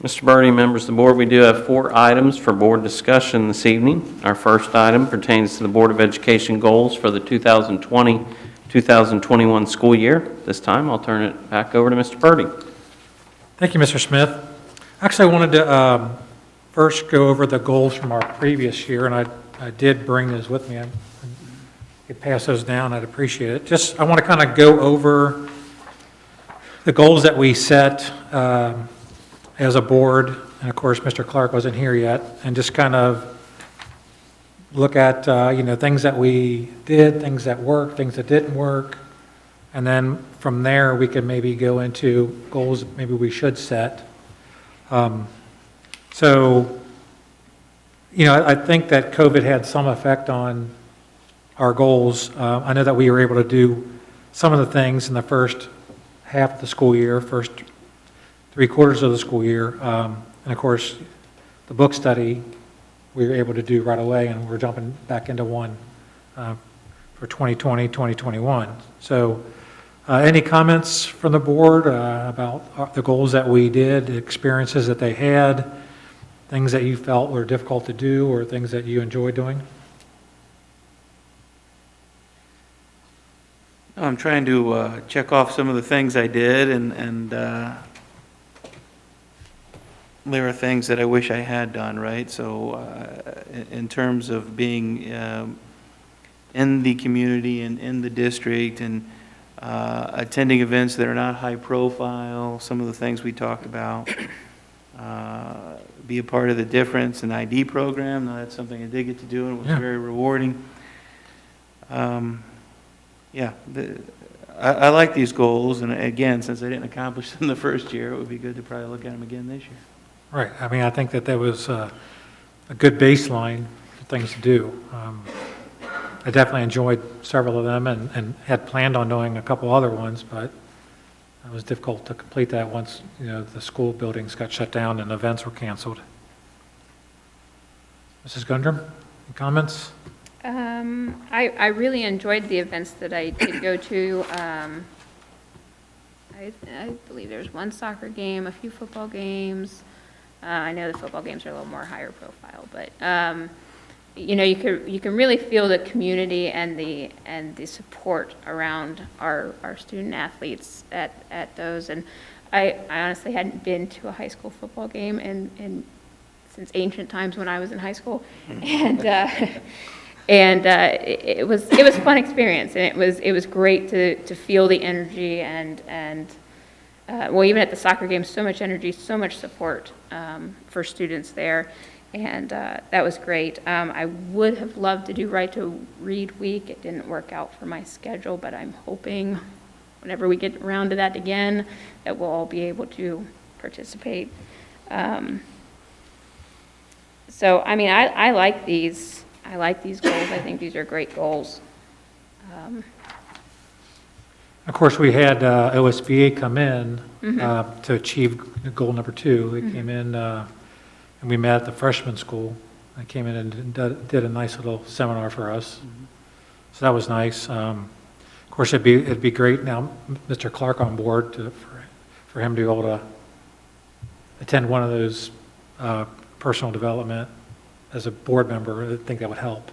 Mr. Birdie, members of the board, we do have 4 items for board discussion this evening. Our first item pertains to the Board of Education goals for the 2020-2021 school year. This time, I'll turn it back over to Mr. Birdie. Thank you, Mr. Smith. Actually, I wanted to first go over the goals from our previous year, and I did bring those with me. I could pass those down, I'd appreciate it. I want to kind of go over the goals that we set as a board, and of course, Mr. Clark wasn't here yet, and just kind of look at, things that we did, things that worked, things that didn't work, and then from there, we can maybe go into goals maybe we should set. I think that COVID had some effect on our goals. I know that we were able to do some of the things in the first half of the school year, first 3/4 of the school year. And of course, the book study we were able to do right away, and we're jumping back into one for 2020, 2021. So any comments from the board about the goals that we did, the experiences that they had, things that you felt were difficult to do, or things that you enjoyed doing? I'm trying to check off some of the things I did, and there are things that I wish I had done, right? So in terms of being in the community and in the district and attending events that are not high profile, some of the things we talked about, be a part of the Difference and ID program. Now, that's something I did get to do, and it was very rewarding. I like these goals, and again, since I didn't accomplish them the first year, it would be good to probably look at them again this year. Right. I mean, I think that was a good baseline for things to do. I definitely enjoyed several of them and had planned on doing a couple other ones, but it was difficult to complete that once, the school buildings got shut down and events were canceled. Mrs. Gundrum, any comments? I really enjoyed the events that I did go to. I believe there was one soccer game, a few football games. I know the football games are a little more higher profile, but you can really feel the community and the support around our student athletes at those. And I honestly hadn't been to a high school football game since ancient times when I was in high school, and it was a fun experience, and it was great to feel the energy and even at the soccer game, so much energy, so much support for students there, and that was great. I would have loved to do Right to Read Week. It didn't work out for my schedule, but I'm hoping whenever we get around to that again, that we'll all be able to participate. So, I mean, I like these. I like these goals. I think these are great goals. Of course, we had OSBA come in to achieve goal number 2. They came in and we met at the freshman school. They came in and did a nice little seminar for us. So that was nice. Of course, it'd be great now, Mr. Clark on board for him to be able to attend one of those personal development as a board member. I think that would help.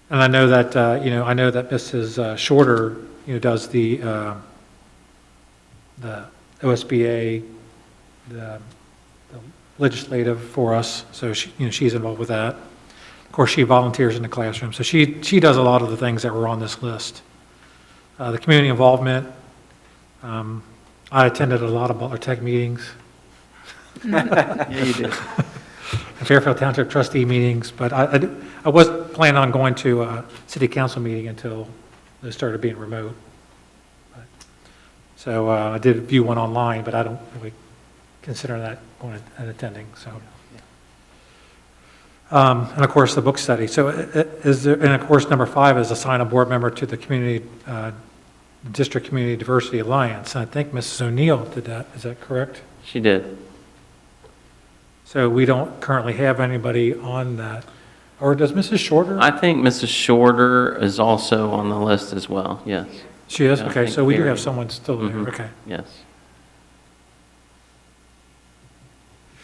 And I know that Mrs. Shorter, does the OSBA, the legislative for us. So she's involved with that. Of course, she volunteers in the classroom. So she does a lot of the things that were on this list. The community involvement. I attended a lot of Butler Tech meetings. Yeah, you did. Fairfield Township trustee meetings, but I was planning on going to a city council meeting until they started being remote. So I did view one online, but I don't really consider that going and attending. So, and of course the book study. So and of course number 5 is assign a board member to the District Community Diversity Alliance. And I think Mrs. O'Neill did that. Is that correct? She did. So we don't currently have anybody on that. Or does Mrs. Shorter? I think Mrs. Shorter is also on the list as well, yes. She is? Yeah, I Okay, think so we do Carrie- have someone still there. Mhm. Okay. Yes.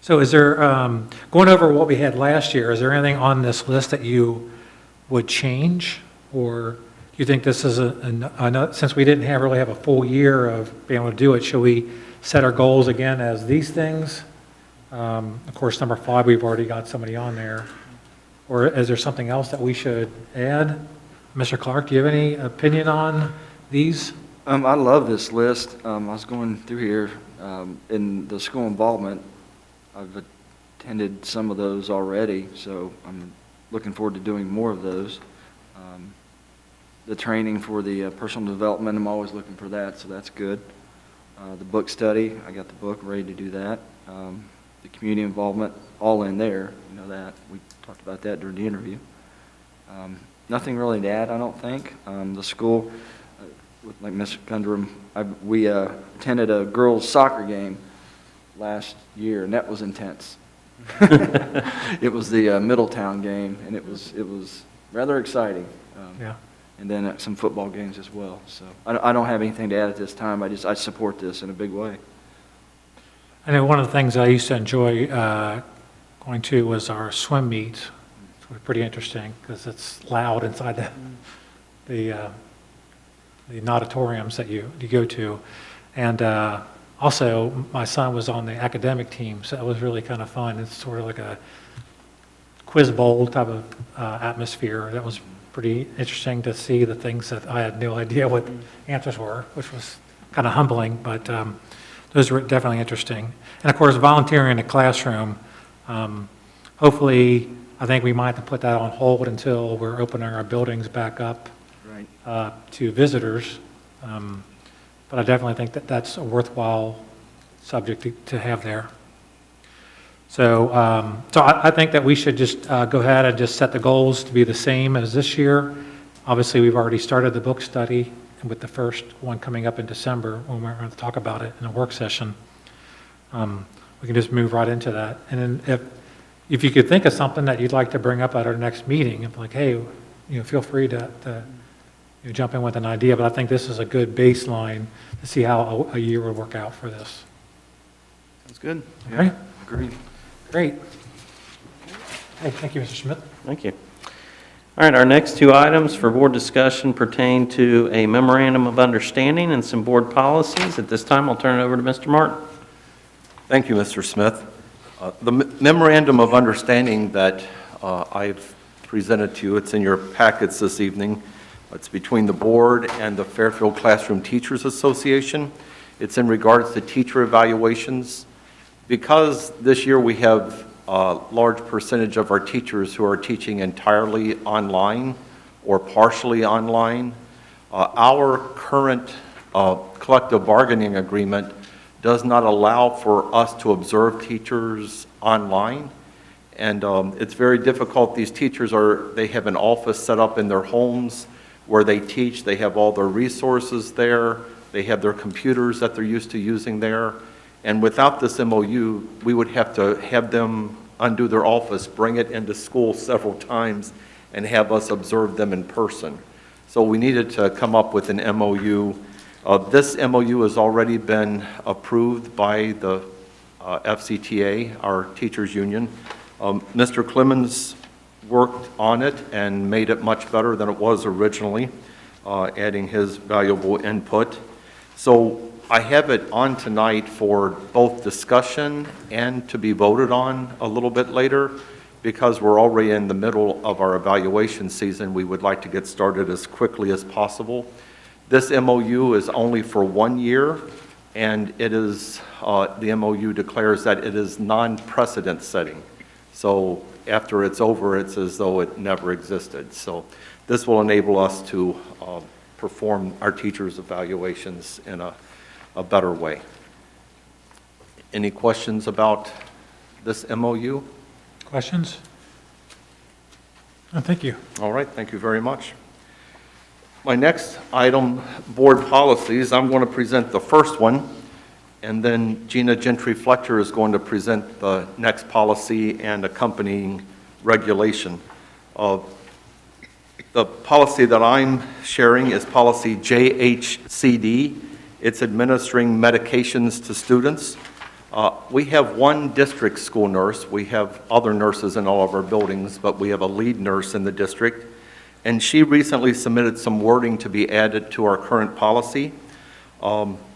So is there, going over what we had last year, is there anything on this list that you would change? Or do you think this is since we didn't really have a full year of being able to do it, should we set our goals again as these things? Of course, number 5, we've already got somebody on there. Or is there something else that we should add? Mr. Clark, do you have any opinion on these? I love this list. I was going through here in the school involvement. I've attended some of those already, so I'm looking forward to doing more of those. The training for the personal development, I'm always looking for that, so that's good. The book study, I got the book ready to do that. The community involvement, all in there, you know that. We talked about that during the interview. Nothing really to add, I don't think. The school, like Ms. Gundrum, we attended a girls' soccer game last year, and that was intense. It was the Middletown game, and it was rather exciting. Yeah. And then some football games as well. So I don't have anything to add at this time. I support this in a big way. I know one of the things I used to enjoy going to was our swim meet. It's pretty interesting because it's loud inside the auditoriums that you go to. And also, my son was on the academic team, so it was really kind of fun. It's sort of like a quiz bowl type of atmosphere. That was pretty interesting to see the things that I had no idea what answers were, which was kind of humbling, but those were definitely interesting. And of course, volunteering in the classroom, hopefully, I think we might have to put that on hold until we're opening our buildings back up Right. to visitors. But I definitely think that that's a worthwhile subject to have there. So, I think that we should just go ahead and just set the goals to be the same as this year. Obviously, we've already started the book study with the first one coming up in December when we're going to talk about it in a work session. We can just move right into that. And then if you could think of something that you'd like to bring up at our next meeting, if like, hey, feel free to jump in with an idea. But I think this is a good baseline to see how a year would work out for this. That's good. Okay? Agreed. Great. Hey, thank you, Mr. Smith. Thank you. All right, our next 2 items for board discussion pertain to a memorandum of understanding and some board policies. At this time, I'll turn it over to Mr. Martin. Thank you, Mr. Smith. The memorandum of understanding that I've presented to you, it's in your packets this evening. It's between the board and the Fairfield Classroom Teachers Association. It's in regards to teacher evaluations. Because this year we have a large percentage of our teachers who are teaching entirely online or partially online, our current collective bargaining agreement does not allow for us to observe teachers online. And it's very difficult. These teachers they have an office set up in their homes where they teach. They have all their resources there. They have their computers that they're used to using there. And without this MOU, we would have to have them undo their office, bring it into school several times, and have us observe them in person. So we needed to come up with an MOU. This MOU has already been approved by the FCTA, our teachers union. Mr. Clemens worked on it and made it much better than it was originally, adding his valuable input. So I have it on tonight for both discussion and to be voted on a little bit later. Because we're already in the middle of our evaluation season, we would like to get started as quickly as possible. This MOU is only for 1 year, and it is, the MOU declares that it is non-precedent setting. So after it's over, it's as though it never existed. So this will enable us to perform our teachers' evaluations in a better way. Any questions about this MOU? Questions? Oh, thank you. All right, thank you very much. My next item, board policies, I'm going to present the first one, and then Gina Gentry-Fletcher is going to present the next policy and accompanying regulation. The policy that I'm sharing is policy JHCD. It's administering medications to students. We have one district school nurse. We have other nurses in all of our buildings, but we have a lead nurse in the district. And she recently submitted some wording to be added to our current policy.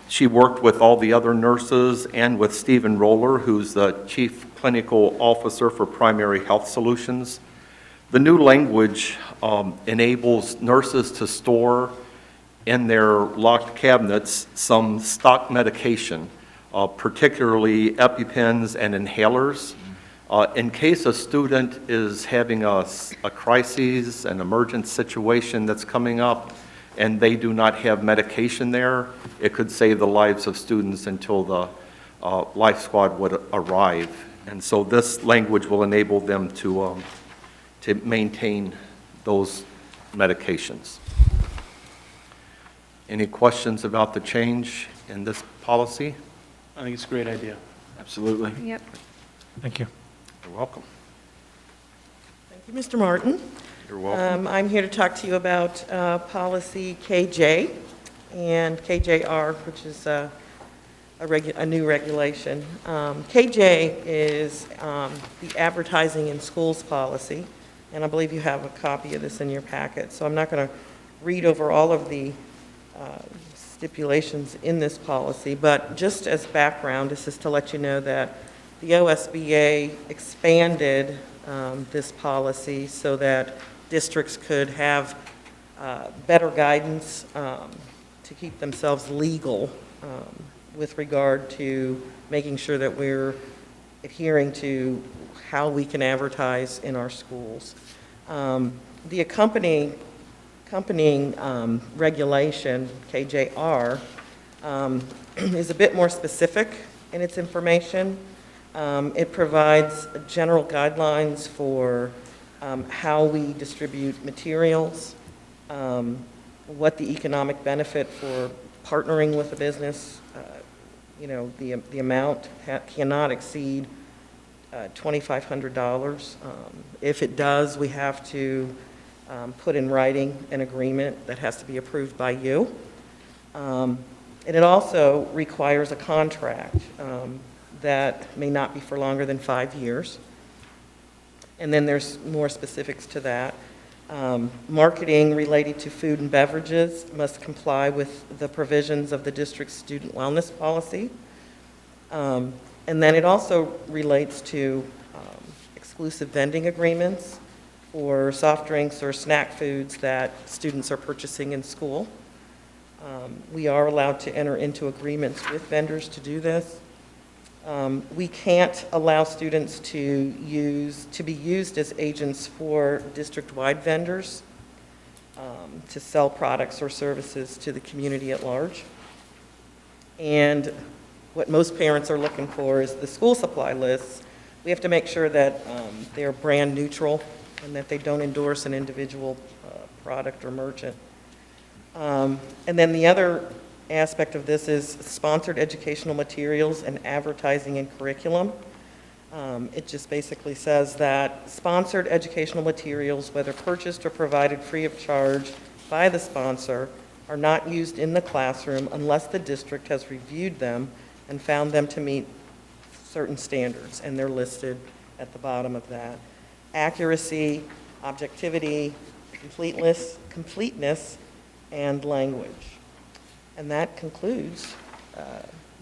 She worked with all the other nurses and with Stephen Roller, who's the Chief Clinical Officer for Primary Health Solutions. The new language enables nurses to store in their locked cabinets some stock medication, particularly EpiPens and inhalers. In case a student is having a crisis, an emergent situation that's coming up, and they do not have medication there, it could save the lives of students until the Life Squad would arrive. And so this language will enable them to maintain those medications. Any questions about the change in this policy? I think it's a great idea. Absolutely. Yep. Thank you. You're welcome. Thank you, Mr. Martin. You're welcome. I'm here to talk to you about policy KJ and KJR, which is a new regulation. KJ is the advertising in schools policy, and I believe you have a copy of this in your packet, so I'm not going to read over all of the stipulations in this policy, but just as background, this is to let you know that the OSBA expanded this policy so that districts could have better guidance to keep themselves legal with regard to making sure that we're adhering to how we can advertise in our schools. The accompanying regulation, KJR, is a bit more specific in its information. It provides general guidelines for how we distribute materials, what the economic benefit for partnering with a business, the amount cannot exceed $2,500. If it does, we have to put in writing an agreement that has to be approved by you. And it also requires a contract that may not be for longer than 5 years. And then there's more specifics to that. Marketing related to food and beverages must comply with the provisions of the district's student wellness policy. And then it also relates to exclusive vending agreements for soft drinks or snack foods that students are purchasing in school. We are allowed to enter into agreements with vendors to do this. We can't allow students to be used as agents for district-wide vendors to sell products or services to the community at large. And what most parents are looking for is the school supply lists. We have to make sure that they're brand neutral and that they don't endorse an individual product or merchant. And then the other aspect of this is sponsored educational materials and advertising and curriculum. It just basically says that sponsored educational materials, whether purchased or provided free of charge by the sponsor, are not used in the classroom unless the district has reviewed them and found them to meet certain standards, and they're listed at the bottom of that. Accuracy, objectivity, completeness, and language. And that concludes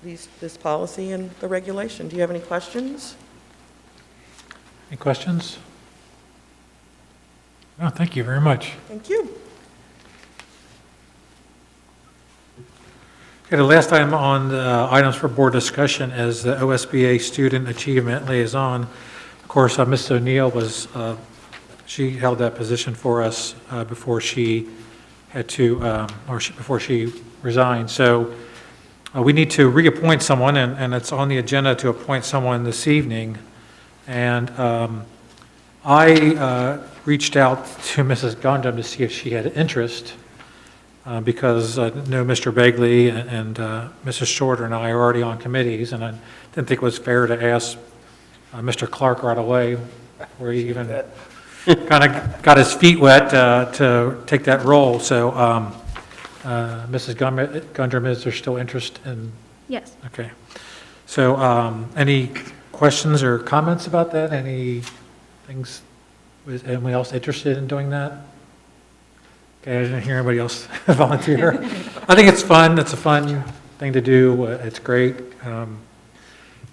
this policy and the regulation. Do you have any questions? Any questions? No, thank you very much. Thank you. Okay, the last item on the items for board discussion is the OSBA Student Achievement Liaison. Of course, Ms. O'Neill she held that position for us before she had to, before she resigned. So we need to reappoint someone, and it's on the agenda to appoint someone this evening. And I reached out to Mrs. Gundam to see if she had interest, because I know Mr. Begley and Mrs. Shorter and I are already on committees, and I didn't think it was fair to ask Mr. Clark right away, where he even kind of got his feet wet to take that role. So Mrs. Gundam, is there still interest in? Yes. Okay. So any questions or comments about that? Any things, was anyone else interested in doing that? Okay, I didn't hear anybody else volunteer. I think it's fun. It's a fun thing to do. It's great.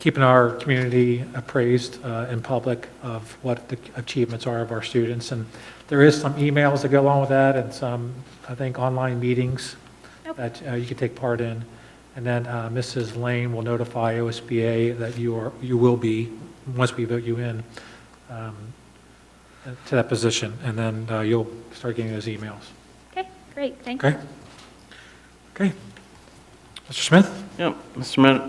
Keeping our community appraised in public of what the achievements are of our students. And there is some emails that go along with that and some, I think, online meetings that you can take part in. And then Mrs. Lane will notify OSBA that you will be, once we vote you in, to that position. And then you'll start getting those emails. Okay, great, thank you. Okay? Okay. Mr. Smith? Yep, Mr.